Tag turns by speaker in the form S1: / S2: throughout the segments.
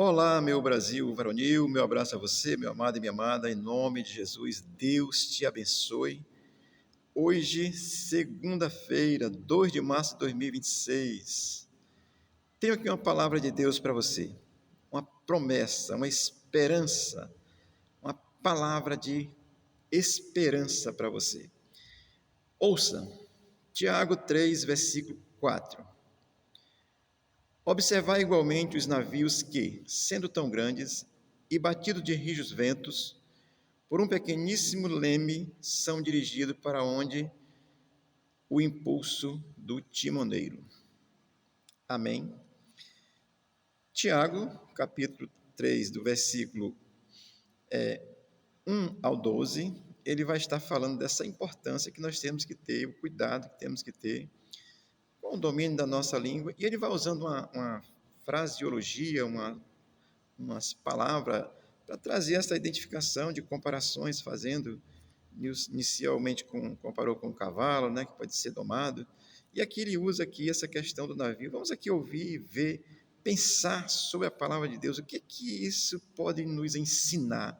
S1: Olá, meu Brasil varonil, meu abraço a você, meu amado e minha amada, em nome de Jesus, Deus te abençoe. Hoje, segunda-feira, 2 de março de 2026, tenho aqui uma palavra de Deus para você, uma promessa, uma esperança, uma palavra de esperança para você. Ouça, Tiago 3, versículo 4. Observai igualmente os navios que, sendo tão grandes e batidos de rijos ventos, por um pequeníssimo leme são dirigidos para onde o impulso do timoneiro. Amém. Tiago, capítulo 3, do versículo 1 ao 12, ele vai estar falando dessa importância que nós temos que ter, o cuidado que temos que ter com o domínio da nossa língua, e ele vai usando uma fraseologia, umas palavras para trazer essa identificação de comparações, fazendo inicialmente comparou com o cavalo, né, que pode ser domado, e aqui ele usa aqui essa questão do navio. Vamos aqui ouvir, ver, pensar sobre a palavra de Deus, o que isso pode nos ensinar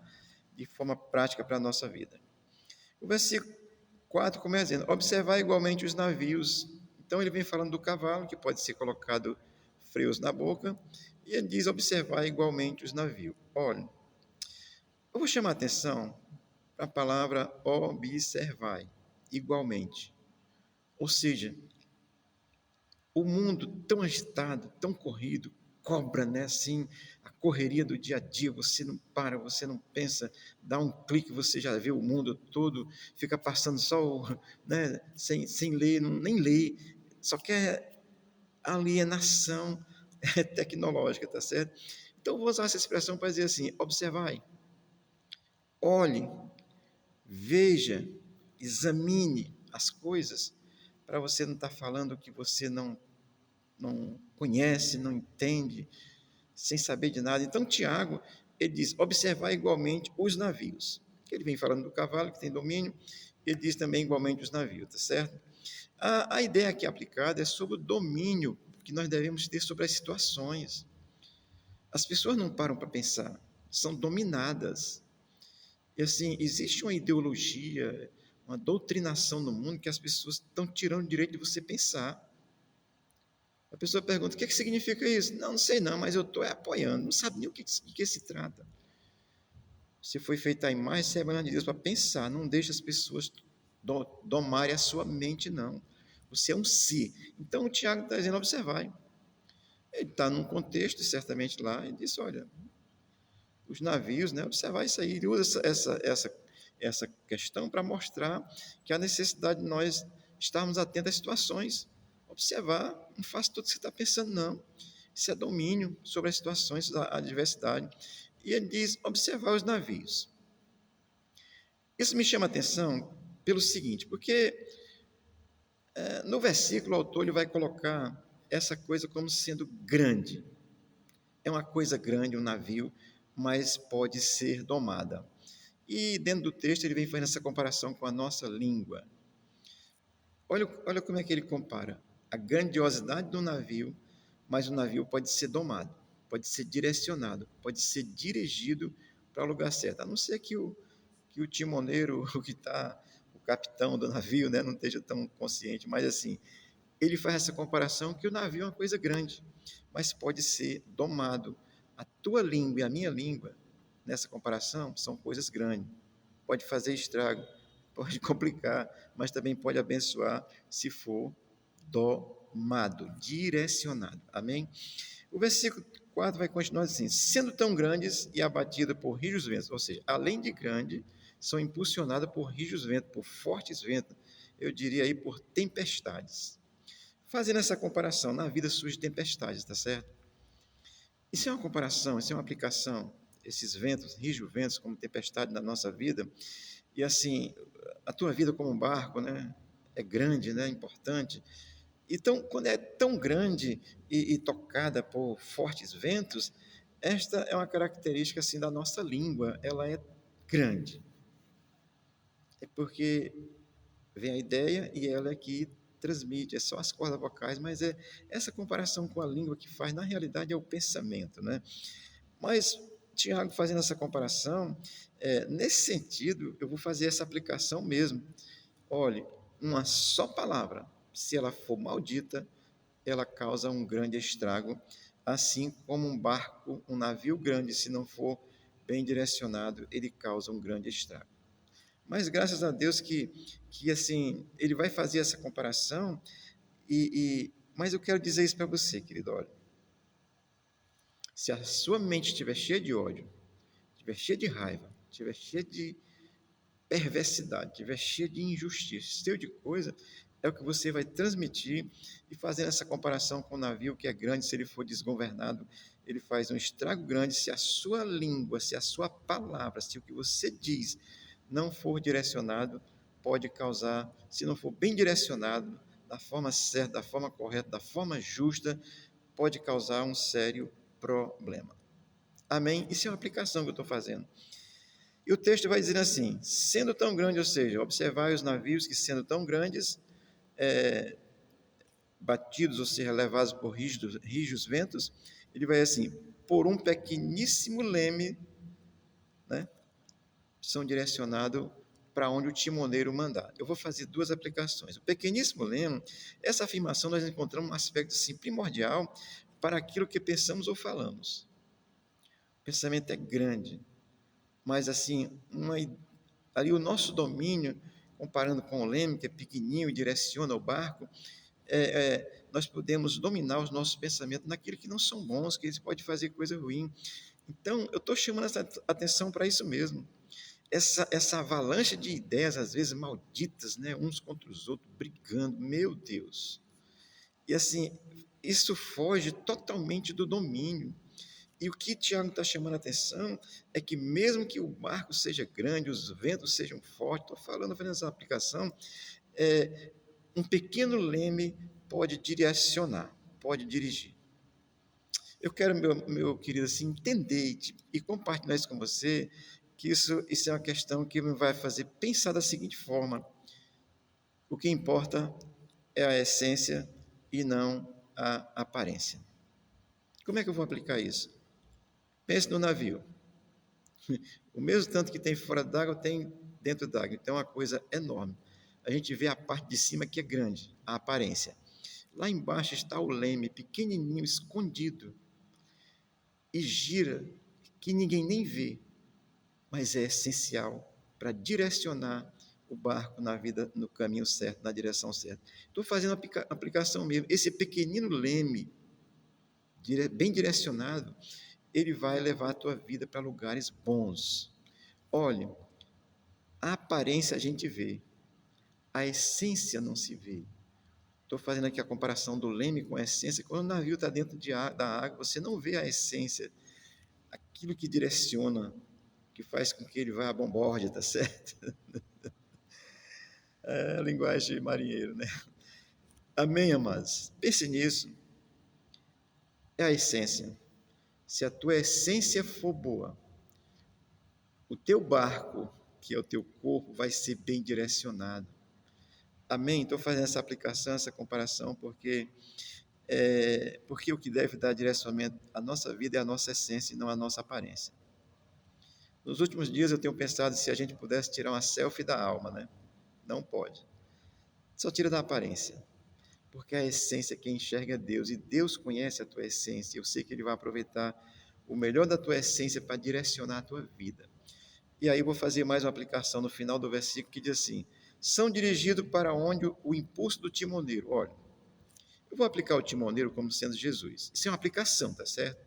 S1: de forma prática para a nossa vida. O versículo 4 começa dizendo, observar igualmente os navios. Então ele vem falando do cavalo, que pode ser colocado freios na boca, e ele diz observar igualmente os navios. Olha, eu vou chamar a atenção para a palavra observai, igualmente. Ou seja, o mundo tão agitado, tão corrido, cobra, né? Assim, a correria do dia a dia, você não para, você não pensa, dá um clique, você já vê o mundo todo, fica passando só, né? Sem ler, nem lê, só quer alienação tecnológica, tá certo? Então, eu vou usar essa expressão para dizer assim, observai, olhe, veja, examine as coisas, para você não estar falando que você não conhece, não entende, sem saber de nada. Então, Tiago, ele diz, observar igualmente os navios. Ele vem falando do cavalo, que tem domínio, ele diz também igualmente os navios, tá certo? A ideia aqui aplicada é sobre o domínio que nós devemos ter sobre as situações. As pessoas não param para pensar, são dominadas. E assim, existe uma ideologia, uma doutrinação no mundo que as pessoas estão tirando o direito de você pensar. A pessoa pergunta, o que significa isso? Não, não sei não, mas eu estou apoiando. Não sabe nem de que se trata. Se foi feita a imagem e semelhança de Deus para pensar, não deixe as pessoas domarem a sua mente, não. Você é um si. Então, o Tiago está dizendo, observar. Ele está num contexto, certamente lá, e disse, olha, os navios, né, observar isso aí. Ele usa essa questão para mostrar que há necessidade de nós estarmos atentos às situações. Observar, não faça tudo o que você está pensando, não. Isso é domínio sobre as situações da adversidade. E ele diz, observar os navios. Isso me chama a atenção pelo seguinte, porque no versículo o autor ele vai colocar essa coisa como sendo grande. É uma coisa grande, um navio, mas pode ser domada. E dentro do texto ele vem fazendo essa comparação com a nossa língua. Olha como é que ele compara a grandiosidade do navio, mas o navio pode ser domado, pode ser direcionado, pode ser dirigido para o lugar certo. A não ser que o timoneiro, o capitão do navio, né, não esteja tão consciente, mas assim, ele faz essa comparação que o navio é uma coisa grande, mas pode ser domado. A tua língua e a minha língua, nessa comparação, são coisas grandes. Pode fazer estrago, pode complicar, mas também pode abençoar se for domado, direcionado. Amém? O versículo 4 vai continuar assim: sendo tão grandes e abatidas por rijos ventos, ou seja, além de grande, são impulsionadas por rijos ventos, por fortes ventos, eu diria aí por tempestades. Fazendo essa comparação, na vida surgem tempestades, tá certo? Isso é uma comparação, isso é uma aplicação, esses ventos, rijos ventos como tempestade na nossa vida, e assim, a tua vida como um barco, né, é grande, né, importante. Então, quando é tão grande e tocada por fortes ventos, esta é uma característica assim da nossa língua, ela é grande. É porque vem a ideia e ela é que transmite, é só as cordas vocais, mas é essa comparação com a língua que faz, na realidade, é o pensamento, né? Mas, Tiago, fazendo essa comparação, nesse sentido, eu vou fazer essa aplicação mesmo. Olhe, uma só palavra, se ela for maldita, ela causa um grande estrago, assim como um barco, um navio grande, se não for bem direcionado, ele causa um grande estrago. Mas graças a Deus que assim, ele vai fazer essa comparação, mas eu quero dizer isso para você, querido, olha, se a sua mente estiver cheia de ódio, estiver cheia de raiva, estiver cheia de perversidade, estiver cheia de injustiça, cheia de coisa, é o que você vai transmitir e fazendo essa comparação com o navio que é grande, se ele for desgovernado, ele faz um estrago grande se a sua língua, se a sua palavra, se o que você diz não for direcionado, pode causar, se não for bem direcionado, da forma certa, da forma correta, da forma justa, pode causar um sério problema. Amém? Isso é uma aplicação que eu estou fazendo. E o texto vai dizer assim: sendo tão grande, ou seja, observai os navios que, sendo tão grandes, batidos, ou seja, levados por rijos ventos, ele vai assim: por um pequeníssimo leme, né, são direcionados para onde o timoneiro mandar. Eu vou fazer duas aplicações. O pequeníssimo leme, essa afirmação nós encontramos um aspecto assim, primordial para aquilo que pensamos ou falamos. O pensamento é grande, mas assim, ali o nosso domínio, comparando com o leme, que é pequenininho e direciona o barco, nós podemos dominar os nossos pensamentos naquilo que não são bons, que eles podem fazer coisa ruim. Então, eu estou chamando essa atenção para isso mesmo. Essa avalanche de ideias, às vezes malditas, né, uns contra os outros, brigando, meu Deus. E assim, isso foge totalmente do domínio. E o que Tiago está chamando a atenção é que mesmo que o barco seja grande, os ventos sejam fortes, estou falando, fazendo essa aplicação, um pequeno leme pode direcionar, pode dirigir. Eu quero, meu querido, assim, entender e compartilhar isso com você, que isso é uma questão que me vai fazer pensar da seguinte forma: o que importa é a essência e não a aparência. Como é que eu vou aplicar isso? Pense no navio. O mesmo tanto que tem fora d'água, tem dentro d'água. Então, é uma coisa enorme. A gente vê a parte de cima que é grande, a aparência. Lá embaixo está o leme, pequenininho, escondido, e gira, que ninguém nem vê, mas é essencial para direcionar o barco na vida, no caminho certo, na direção certa. Estou fazendo aplicação mesmo. Esse pequenino leme, bem direcionado, ele vai levar a tua vida para lugares bons. Olha, a aparência a gente vê, a essência não se vê. Estou fazendo aqui a comparação do leme com a essência. Quando o navio está dentro da água, você não vê a essência, aquilo que direciona, que faz com que ele vá a bombordia, tá certo? É a linguagem de marinheiro, né? Amém, amados? Pense nisso. É a essência. Se a tua essência for boa, o teu barco, que é o teu corpo, vai ser bem direcionado. Amém? Estou fazendo essa aplicação, essa comparação, porque o que deve dar direcionamento à nossa vida é a nossa essência e não a nossa aparência. Nos últimos dias eu tenho pensado se a gente pudesse tirar uma selfie da alma, né? Não pode. Só tira da aparência. Porque a essência quem enxerga é Deus, e Deus conhece a tua essência. Eu sei que Ele vai aproveitar o melhor da tua essência para direcionar a tua vida. E aí eu vou fazer mais uma aplicação no final do versículo que diz assim: são dirigidos para onde o impulso do timoneiro. Olha, eu vou aplicar o timoneiro como sendo Jesus. Isso é uma aplicação, tá certo?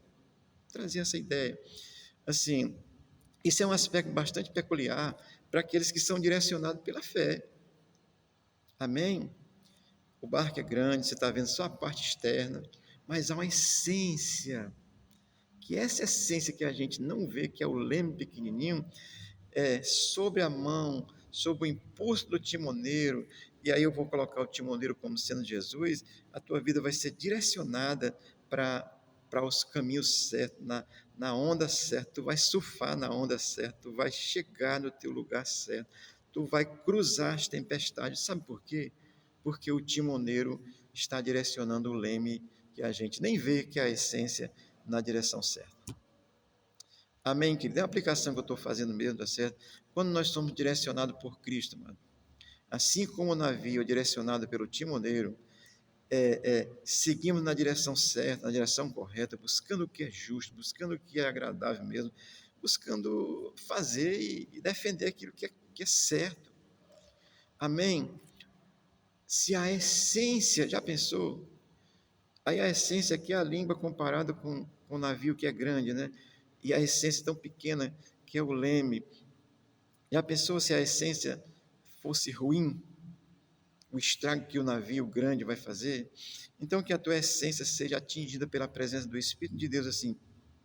S1: Trazer essa ideia. Assim, isso é um aspecto bastante peculiar para aqueles que são direcionados pela fé. Amém? O barco é grande, você está vendo só a parte externa, mas há uma essência, que essa essência que a gente não vê, que é o leme pequenininho, sobre a mão, sob o impulso do timoneiro, e aí eu vou colocar o timoneiro como sendo Jesus, a tua vida vai ser direcionada para os caminhos certos, na onda certa, tu vai surfar na onda certa, tu vai chegar no teu lugar certo, tu vai cruzar as tempestades. Sabe por quê? Porque o timoneiro está direcionando o leme que a gente nem vê, que é a essência, na direção certa. Amém, querido? É a aplicação que eu estou fazendo mesmo, tá certo? Quando nós somos direcionados por Cristo, mano, assim como o navio é direcionado pelo timoneiro, seguimos na direção certa, na direção correta, buscando o que é justo, buscando o que é agradável mesmo, buscando fazer e defender aquilo que é certo. Amém? Se a essência, já pensou? Aí a essência aqui é a língua comparada com o navio que é grande, né? E a essência tão pequena que é o leme. Já pensou se a essência fosse ruim, o estrago que o navio grande vai fazer? Então que a tua essência seja atingida pela presença do Espírito de Deus assim,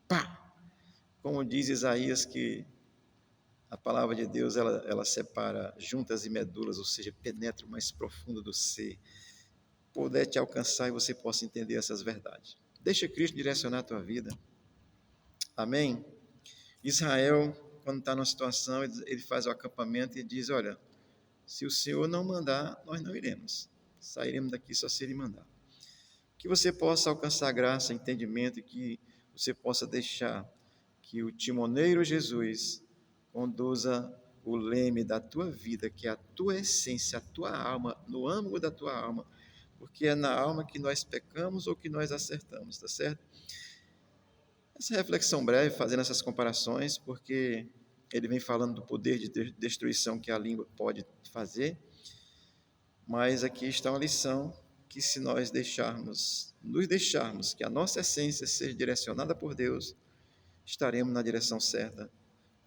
S1: pá! Como diz Isaías que a palavra de Deus ela separa juntas e medulas, ou seja, penetra o mais profundo do ser, puder te alcançar e você possa entender essas verdades. Deixa Cristo direcionar a tua vida. Amém? Israel, quando está numa situação, ele faz o acampamento e diz: olha, se o Senhor não mandar, nós não iremos. Sairemos daqui só se Ele mandar. Que você possa alcançar graça, entendimento e que você possa deixar que o timoneiro Jesus conduza o leme da tua vida, que é a tua essência, a tua alma, no âmago da tua alma, porque é na alma que nós pecamos ou que nós acertamos, tá certo? Essa reflexão breve, fazendo essas comparações, porque ele vem falando do poder de destruição que a língua pode fazer, mas aqui está uma lição que se nós nos deixarmos que a nossa essência seja direcionada por Deus, estaremos na direção certa,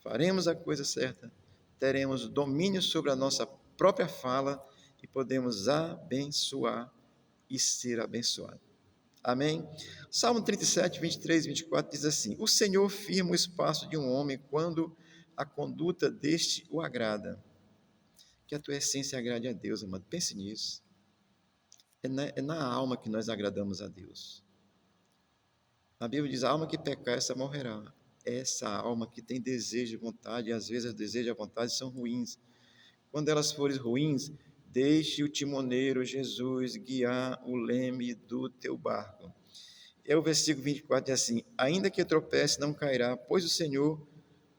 S1: faremos a coisa certa, teremos domínio sobre a nossa própria fala e podemos abençoar e ser abençoado. Amém? Salmo 37, 23 e 24 diz assim: o Senhor firma o espaço de um homem quando a conduta deste o agrada. Que a tua essência agrade a Deus, amado. Pense nisso. É na alma que nós agradamos a Deus. A Bíblia diz: a alma que pecar, essa morrerá. Essa alma que tem desejo e vontade, e às vezes o desejo e a vontade são ruins. Quando elas forem ruins, deixe o timoneiro Jesus guiar o leme do teu barco. É o versículo 24 diz assim: ainda que tropece, não cairá, pois o Senhor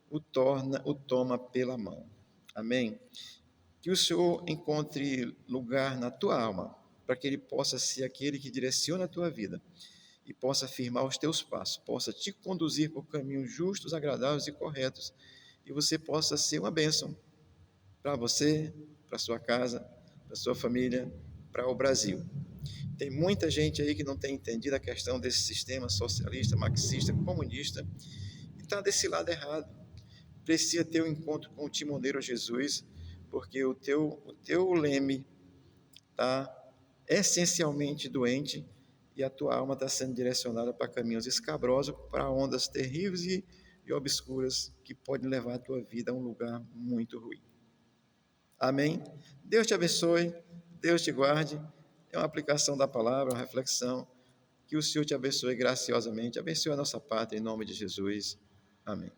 S1: o toma pela mão. Amém? Que o Senhor encontre lugar na tua alma, para que Ele possa ser aquele que direciona a tua vida e possa firmar os teus passos, possa te conduzir por caminhos justos, agradáveis e corretos, e você possa ser uma bênção para você, para sua casa, para sua família, para o Brasil. Tem muita gente aí que não tem entendido a questão desse sistema socialista, marxista, comunista, e está desse lado errado. Precisa ter um encontro com o timoneiro Jesus, porque o teu leme está essencialmente doente e a tua alma está sendo direcionada para caminhos escabrosos, para ondas terríveis e obscuras que podem levar a tua vida a um lugar muito ruim. Amém? Deus te abençoe, Deus te guarde. É uma aplicação da palavra, uma reflexão. Que o Senhor te abençoe graciosamente. Abençoe a nossa pátria em nome de Jesus. Amém.